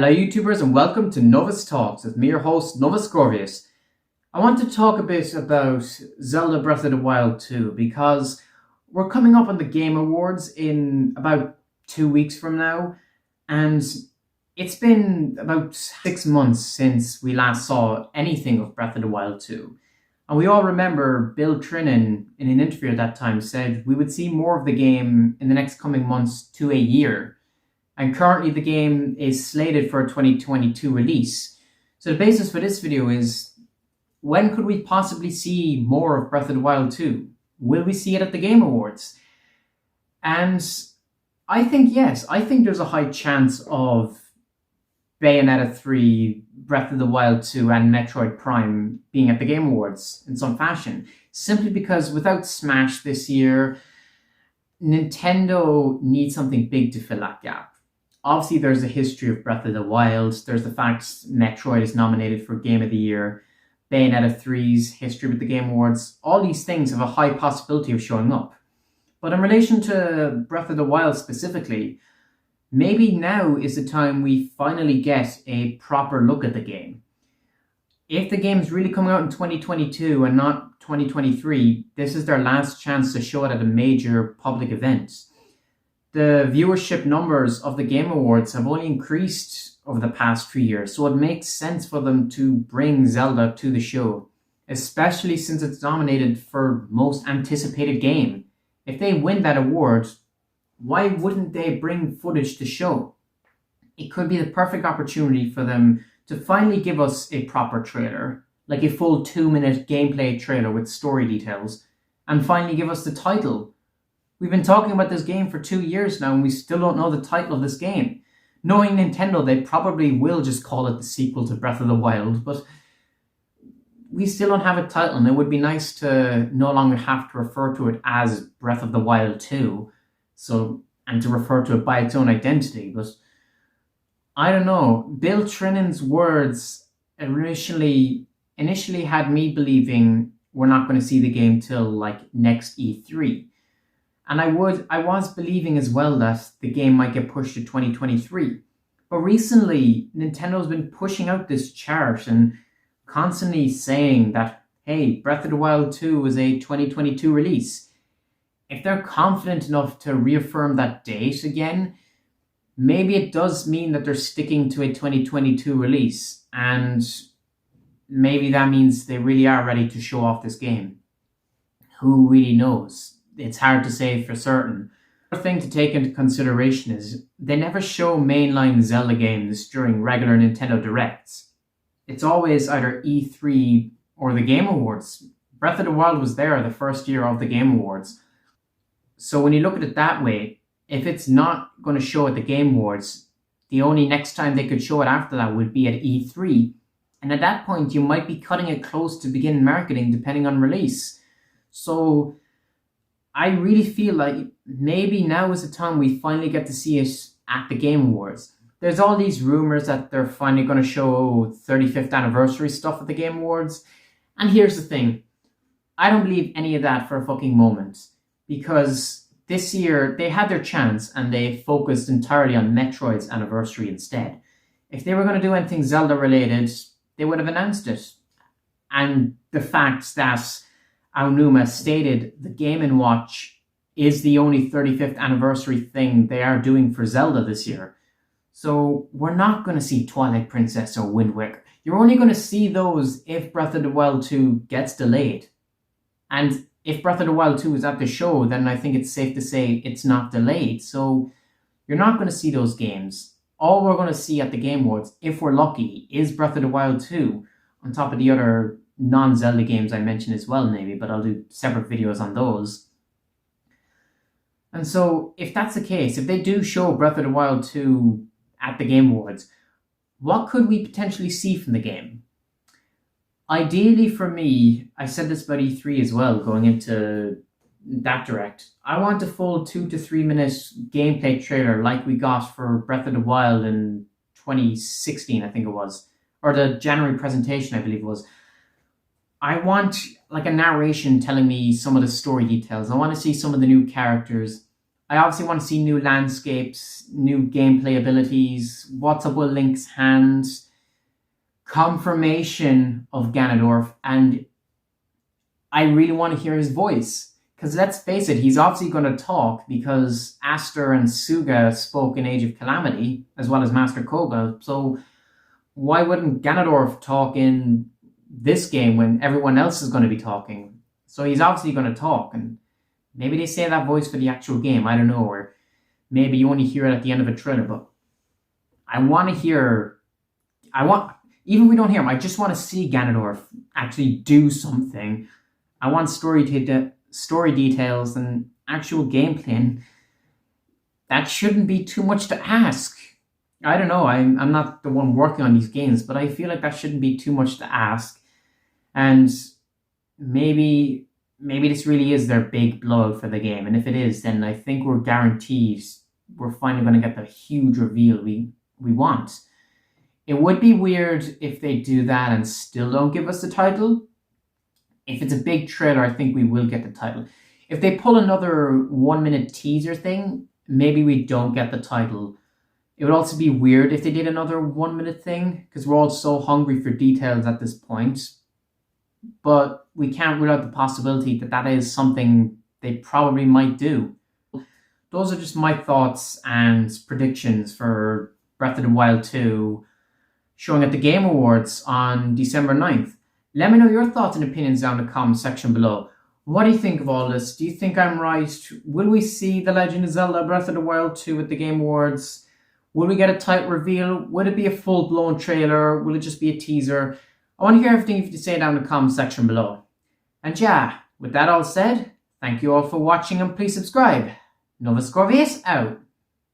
Hello YouTubers and welcome to Novus Talks with me, your host Novus Gorvius. I want to talk a bit about Zelda Breath of the Wild 2 because we're coming up on the Game Awards in about 2 weeks from now, and it's been about 6 months since we last saw anything of Breath of the Wild 2. And we all remember Bill Trinan in an interview at that time said we would see more of the game in the next coming months to a year. And currently the game is slated for a 2022 release. So the basis for this video is, when could we possibly see more of Breath of the Wild 2? Will we see it at the Game Awards? And I think yes, I think there's a high chance of Bayonetta 3, Breath of the Wild 2 and Metroid Prime being at the Game Awards in some fashion. Simply because without Smash this year, Nintendo needs something big to fill that gap. Obviously, there's a history of Breath of the Wild. There's the fact Metroid is nominated for Game of the Year. Bayonetta 3's history with the Game Awards. All these things have a high possibility of showing up. But in relation to Breath of the Wild specifically, maybe now is the time we finally get a proper look at the game. If the game's really coming out in 2022 and not 2023, this is their last chance to show it at a major public event. The viewership numbers of the Game Awards have only increased over the past few years, so it makes sense for them to bring Zelda to the show, especially since it's nominated for Most Anticipated Game. If they win that award, why wouldn't they bring footage to show? It could be the perfect opportunity for them to finally give us a proper trailer, like a full 2-minute gameplay trailer with story details, and finally give us the title. We've been talking about this game for 2 years now and we still don't know the title of this game. Knowing Nintendo, they probably will just call it the sequel to Breath of the Wild, but we still don't have a title, and it would be nice to no longer have to refer to it as Breath of the Wild 2, and to refer to it by its own identity. But I don't know, Bill Trinan's words initially had me believing we're not going to see the game till like next E3. And I was believing as well that the game might get pushed to 2023. But recently, Nintendo's been pushing out this chart and constantly saying that, hey, Breath of the Wild 2 is a 2022 release. If they're confident enough to reaffirm that date again, maybe it does mean that they're sticking to a 2022 release. And maybe that means they really are ready to show off this game. Who really knows? It's hard to say for certain. Another thing to take into consideration is they never show mainline Zelda games during regular Nintendo Directs. It's always either E3 or the Game Awards. Breath of the Wild was there the first year of the Game Awards. So when you look at it that way, if it's not going to show at the Game Awards, the only next time they could show it after that would be at E3. And at that point, you might be cutting it close to begin marketing depending on release. So I really feel like maybe now is the time we finally get to see it at the Game Awards. There's all these rumors that they're finally going to show 35th anniversary stuff at the Game Awards. And here's the thing. I don't believe any of that for a fucking moment. Because this year, they had their chance and they focused entirely on Metroid's anniversary instead. If they were going to do anything Zelda related, they would have announced it. And the fact that Aonuma stated the Game & Watch is the only 35th anniversary thing they are doing for Zelda this year. So we're not going to see Twilight Princess or Wind Waker. You're only going to see those if Breath of the Wild 2 gets delayed. And if Breath of the Wild 2 is at the show, then I think it's safe to say it's not delayed. So you're not going to see those games. All we're going to see at the Game Awards, if we're lucky, is Breath of the Wild 2, on top of the other non-Zelda games I mentioned as well maybe, but I'll do separate videos on those. And so if that's the case, if they do show Breath of the Wild 2 at the Game Awards, what could we potentially see from the game? Ideally for me, I said this about E3 as well, going into that direct, I want a full 2 to 3 minute gameplay trailer like we got for Breath of the Wild in 2016, I think it was, or the January presentation, I believe it was. I want like a narration telling me some of the story details. I want to see some of the new characters. I obviously want to see new landscapes, new gameplay abilities, what's up with Link's hand, confirmation of Ganondorf, and I really want to hear his voice. Because let's face it, he's obviously going to talk because Aster and Suga spoke in Age of Calamity, as well as Master Koga. So why wouldn't Ganondorf talk in this game when everyone else is going to be talking? So he's obviously going to talk, and maybe they say that voice for the actual game, I don't know, or maybe you only hear it at the end of a trailer, but I want to hear, even if we don't hear him, I just want to see Ganondorf actually do something. I want story details and actual gameplay, and that shouldn't be too much to ask. I don't know, I'm not the one working on these games, but I feel like that shouldn't be too much to ask. And maybe this really is their big blowout for the game. And if it is, then I think we're guaranteed we're finally going to get the huge reveal we want. It would be weird if they do that and still don't give us the title. If it's a big trailer, I think we will get the title. If they pull another 1 minute teaser thing, maybe we don't get the title. It would also be weird if they did another 1 minute thing, because we're all so hungry for details at this point. But we can't rule out the possibility that is something they probably might do. Those are just my thoughts and predictions for Breath of the Wild 2 showing at the Game Awards on December 9th. Let me know your thoughts and opinions down in the comment section below. What do you think of all this? Do you think I'm right? Will we see The Legend of Zelda Breath of the Wild 2 at the Game Awards? Will we get a title reveal? Will it be a full-blown trailer? Will it just be a teaser? I want to hear everything you have to say down in the comment section below. And yeah, with that all said, thank you all for watching and please subscribe. Novus Corvius out.